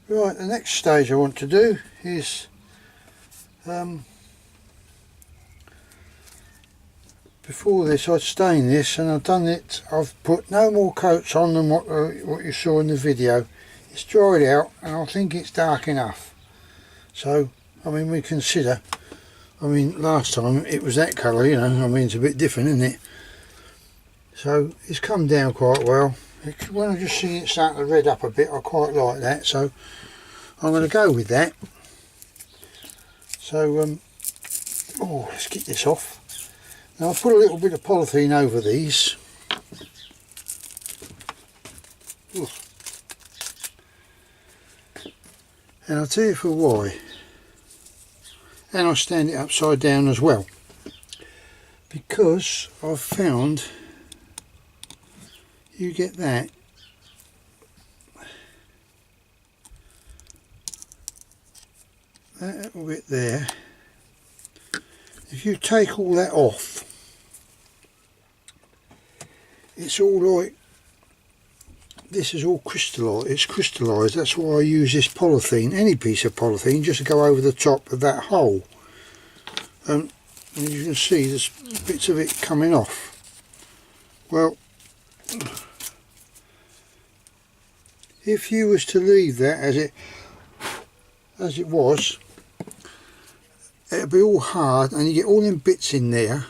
Right, the next stage I want to do is before this I'd stained this, and I've done it. I've put no more coats on than what you saw in the video. It's dried out and I think it's dark enough. So I mean, we consider, I mean, last time it was that colour, you know, I mean, it's a bit different, isn't it? So it's come down quite well. When I just see it starting to red up a bit, I quite like that, so I'm going to go with that. So oh, let's get this off. Now I've put a little bit of polythene over these. Ooh. And I'll tell you for why. And I'll stand it upside down as well, because I've found you get that little bit there. If you take all that off, it's all like this is all crystallised. It's crystallised. That's why I use this polythene, any piece of polythene, just to go over the top of that hole. And you can see there's bits of it coming off. Well, if you was to leave that as it was, it'd be all hard and you get all them bits in there.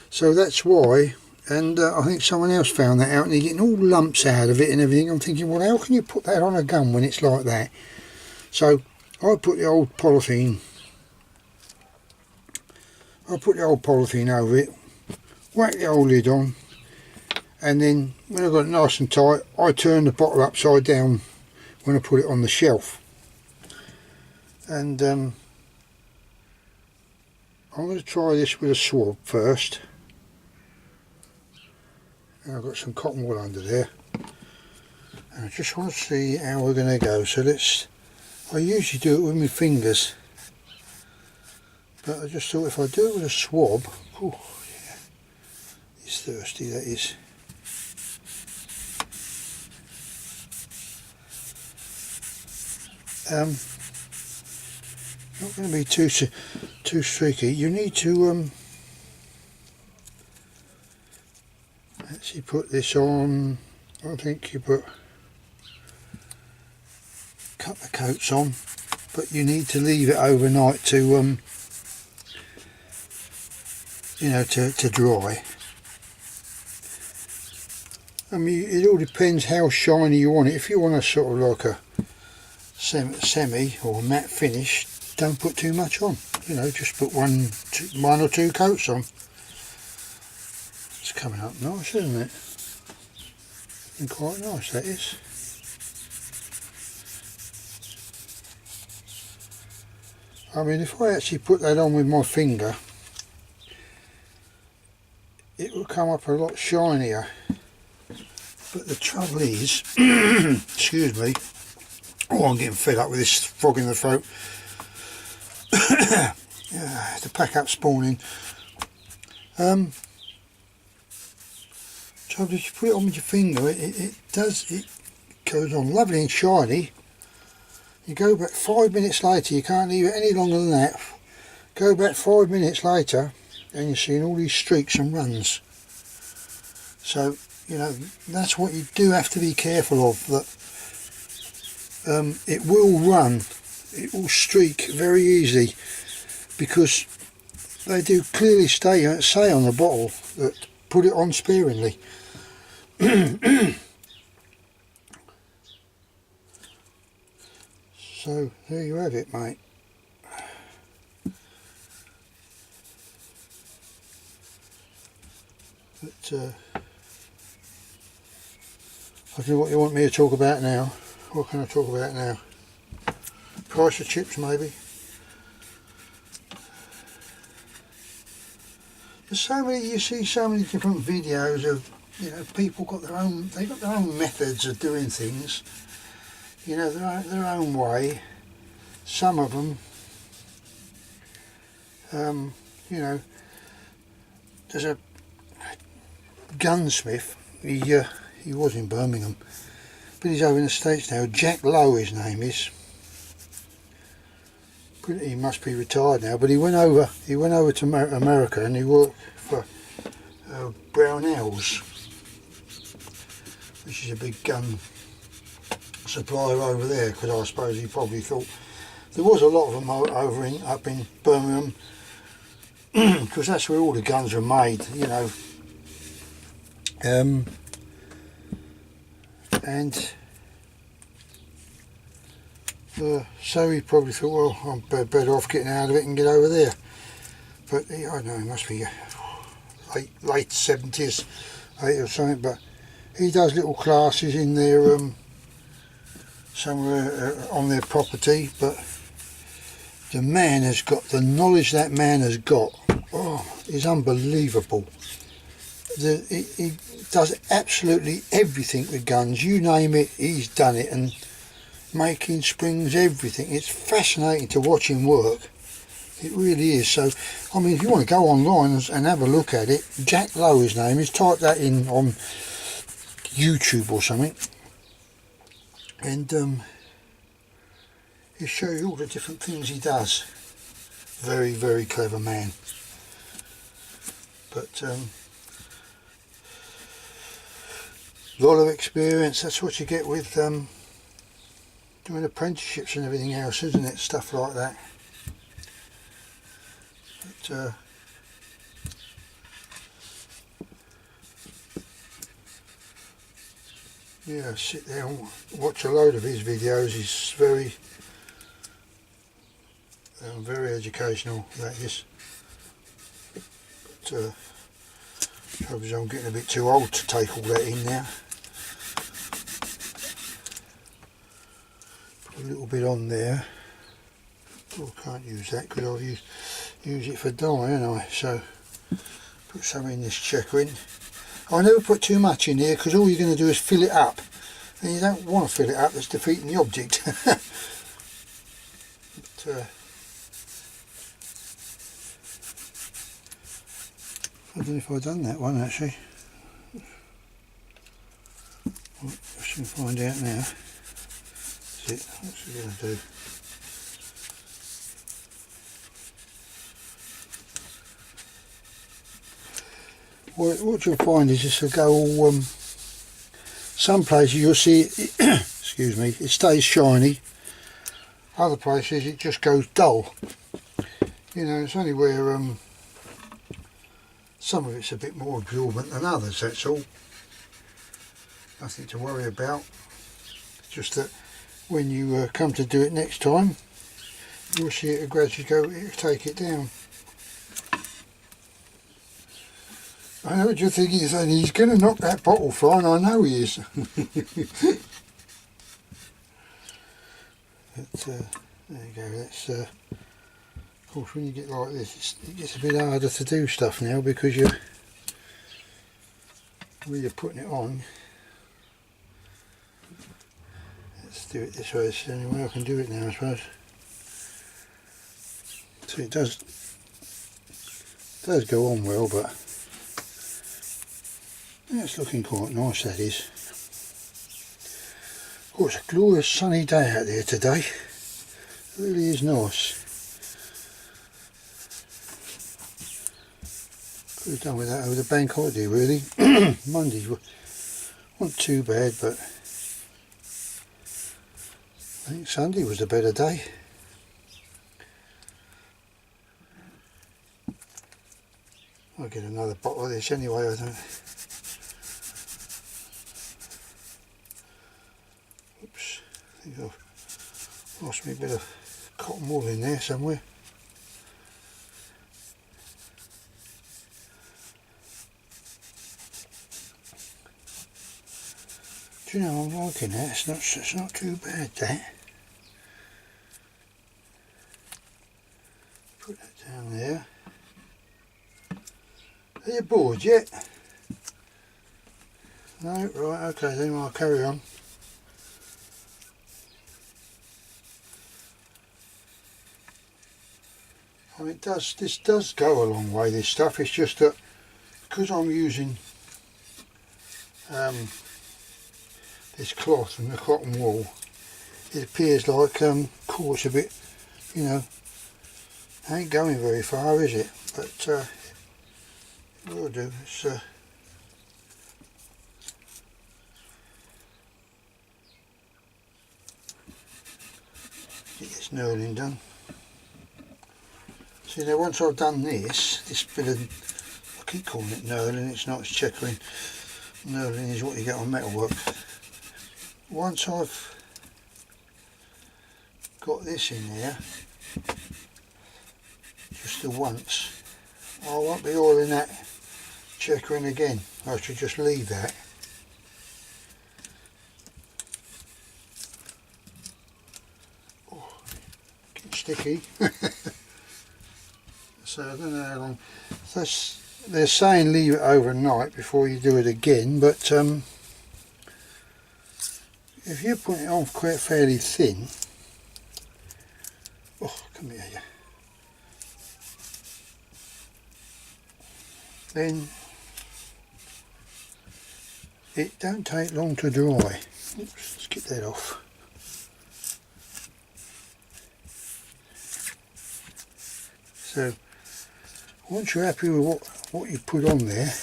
So that's why, and I think someone else found that out, and you're getting all lumps out of it and everything. I'm thinking, well, how can you put that on a gun when it's like that? So I put the old polythene over it, whack the old lid on, and then when I've got it nice and tight, I turn the bottle upside down when I put it on the shelf. And I'm going to try this with a swab first. And I've got some cotton wool under there, and I just want to see how we're going to go. So I usually do it with my fingers, but I just thought if I do it with a swab, oh yeah, it's thirsty, that is. Not going to be too streaky. You need to actually put this on. I think you put a couple of coats on, but you need to leave it overnight to you know, to dry. I mean, it all depends how shiny you want it. If you want a sort of like a semi or matte finish, don't put too much on, you know, just put one or two coats on. It's coming up nice, isn't it? And quite nice, that is. I mean, if I actually put that on with my finger, it will come up a lot shinier. But the trouble is, excuse me, oh, I'm getting fed up with this frog in the throat. Yeah, to pack up spawning. So if you put it on with your finger, it goes on lovely and shiny. You go back 5 minutes later, you can't leave it any longer than that. Go back 5 minutes later and you're seeing all these streaks and runs. So, you know, that's what you do have to be careful of, that it will run, it will streak very easily, because they do clearly say on the bottle that put it on sparingly. So there you have it, mate. But I don't know what you want me to talk about now. What can I talk about now? Price of chips, maybe. There's so many, you see so many different videos of, you know, people got their own, they've got their own methods of doing things, you know, their own way. Some of them, you know, there's a gunsmith, he was in Birmingham, but he's over in the States now, Jack Lowe his name is. He must be retired now, but he went over to America, and he worked for Brownells, which is a big gun supplier over there, because I suppose he probably thought there was a lot of them up in Birmingham, because that's where all the guns are made, you know. And so he probably thought, well, I'm better off getting out of it and get over there. But I don't know, he must be late 70s, 80 or something. But he does little classes in their somewhere on their property. But the man has got the knowledge that man has got. Oh, is unbelievable. He does absolutely everything with guns. You name it, he's done it. And making springs, everything. It's fascinating to watch him work. It really is. So, I mean, if you want to go online and have a look at it, Jack Lowe, his name is. Type that in on YouTube or something, and he'll show you all the different things he does. Very, very clever man. But a lot of experience. That's what you get with doing apprenticeships and everything else, isn't it? Stuff like that. But yeah, sit there and watch a load of his videos. He's very educational, that is. But trouble is, I'm getting a bit too old to take all that in now. Put a little bit on there. Oh, I can't use that because I'll use it for dye, haven't I? So put some in this checkering. I never put too much in here because all you're going to do is fill it up, and you don't want to fill it up. That's defeating the object. But, I don't know if I've done that one actually. Well, I should find out now. That's it. What's it going to do? What you'll find is this will go all, some places you'll see it, excuse me, it stays shiny, other places it just goes dull. You know, it's only where some of it's a bit more absorbent than others, that's all. Nothing to worry about. It's just that when you come to do it next time, you'll see it gradually go, it'll take it down. I know what you're thinking, you're saying he's going to knock that bottle flying. I know he is. But there you go, that's of course when you get like this it gets a bit harder to do stuff now because you're putting it on. Let's do it this way, it's the only way I can do it now, I suppose. So it does go on well, but yeah, it's looking quite nice, that is. Oh, it's a glorious sunny day out there today. It really is nice. Could have done with that over the bank holiday, really. Monday wasn't too bad, but I think Sunday was a better day. I'll get another bottle of this anyway, I don't. Oops, I think I've lost me a bit of cotton wool in there somewhere. Do you know, I'm liking that, it's not too bad, that. Put that down there. Are you bored yet? No? Right, okay then, I'll carry on. I mean, this does go a long way, this stuff. It's just that because I'm using this cloth and the cotton wool, it appears like, course, a bit, you know, Ain't going very far, is it? But it will do. It's get this knurling done. See, now once I've done this bit of, I keep calling it knurling, it's not, it's checkering. Knurling is what you get on metalwork. Once I've got this in there, just the once, I won't be oiling that checkering again. I should just leave that. Oh, getting sticky. So I don't know how long. They're saying leave it overnight before you do it again, but if you put it on quite fairly thin, oh, come here, you. Then it don't take long to dry. Oops, let's get that off. So once you're happy with what you put on there,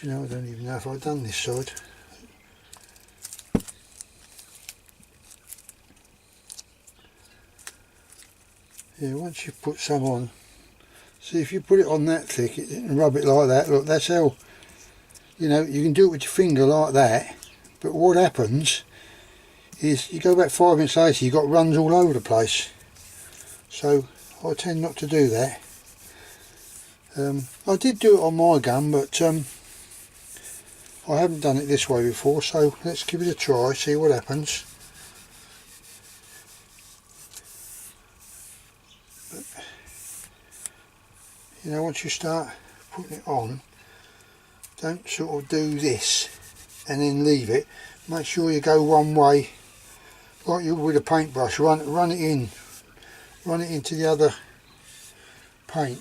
do you know, I don't even know if I've done this side. Yeah, once you put some on, see, if you put it on that thick and rub it like that, look, that's how, you know, you can do it with your finger like that, but what happens is you go back 5 minutes later, you've got runs all over the place. So I tend not to do that. I did do it on my gun, but I haven't done it this way before, so let's give it a try, see what happens. But, you know, once you start putting it on, don't sort of do this and then leave it. Make sure you go one way, like you would with a paintbrush. Run it into the other paint.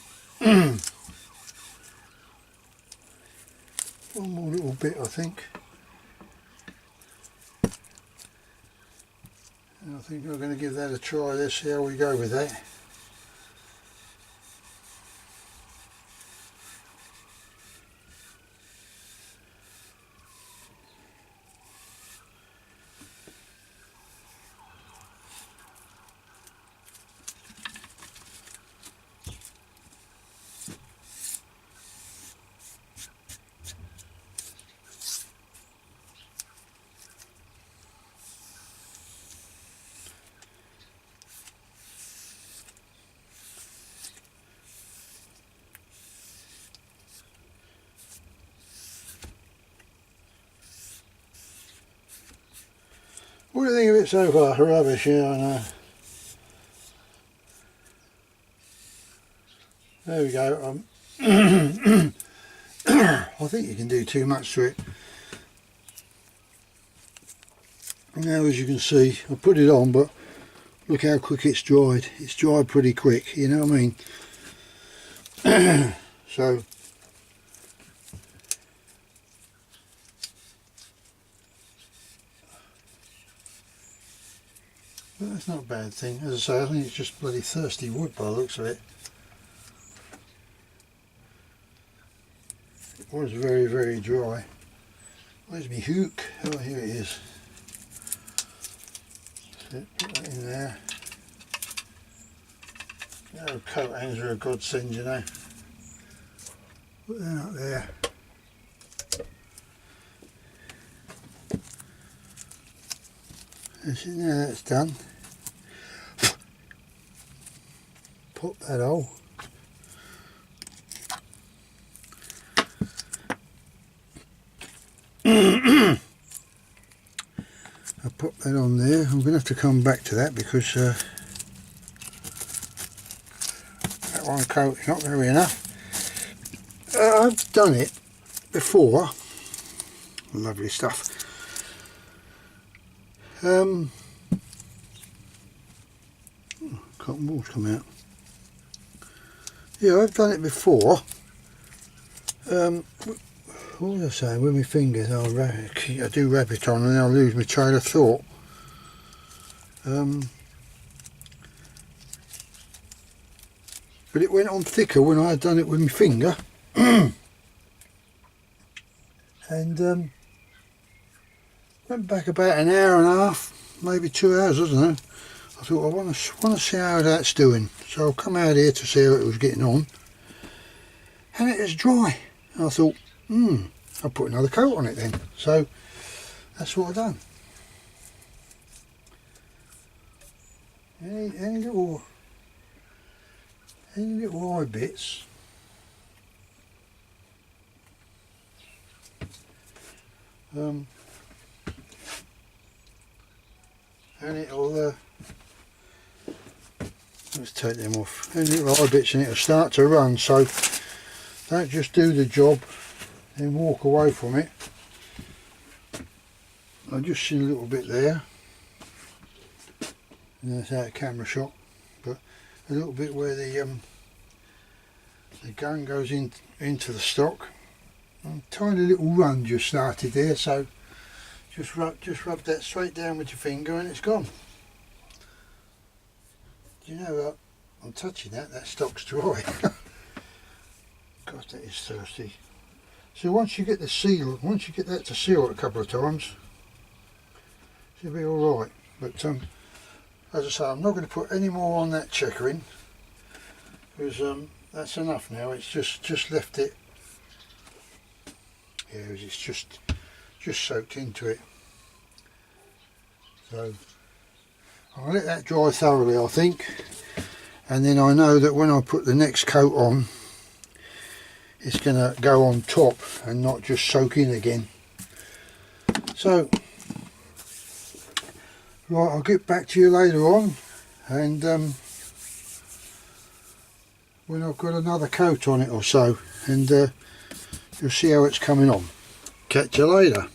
One more little bit, I think. And I think we're going to give that a try. Let's see how we go with that. What do you think of it so far? Rubbish, yeah, I know. There we go. I think you can do too much to it. Now, as you can see, I put it on, but look how quick it's dried. It's dried pretty quick, you know what I mean? So, but that's not a bad thing. As I say, I think it's just bloody thirsty wood by the looks of it. It was very, very dry. Where's my hook? Oh, here it is. So put that in there. Oh, coat hangers are a godsend, you know. Put that up there. And see, now that's done. Pop that hole. I'll pop that on there. I'm going to have to come back to that because that one coat is not going to be enough. I've done it before. Lovely stuff. Cotton balls come out. Yeah, I've done it before. What was I saying? With my fingers, I do wrap it on and I'll lose my trail of thought. But it went on thicker when I had done it with my finger. And went back about an hour and a half, maybe 2 hours, I don't know. I thought I want to see how that's doing, so I'll come out here to see how it was getting on. And it is dry. And I thought, I'll put another coat on it then. So that's what I've done. Any little eye bits, and it'll let's take them off. Any little eye bits and it'll start to run, so don't just do the job and walk away from it. I've just seen a little bit there, and that's out of camera shot, but a little bit where the gun goes into the stock. And tiny little run just started there, so just rub that straight down with your finger and it's gone. Do you know what? I'm touching that stock's dry. God, that is thirsty. So once you get that to seal a couple of times, it'll be alright. But as I say, I'm not going to put any more on that checkering, because that's enough now. It's just left it. Yeah, it's just soaked into it. So I'll let that dry thoroughly, I think, and then I know that when I put the next coat on, it's going to go on top and not just soak in again. So right, I'll get back to you later on, and when I've got another coat on it or so, and you'll see how it's coming on. Catch you later.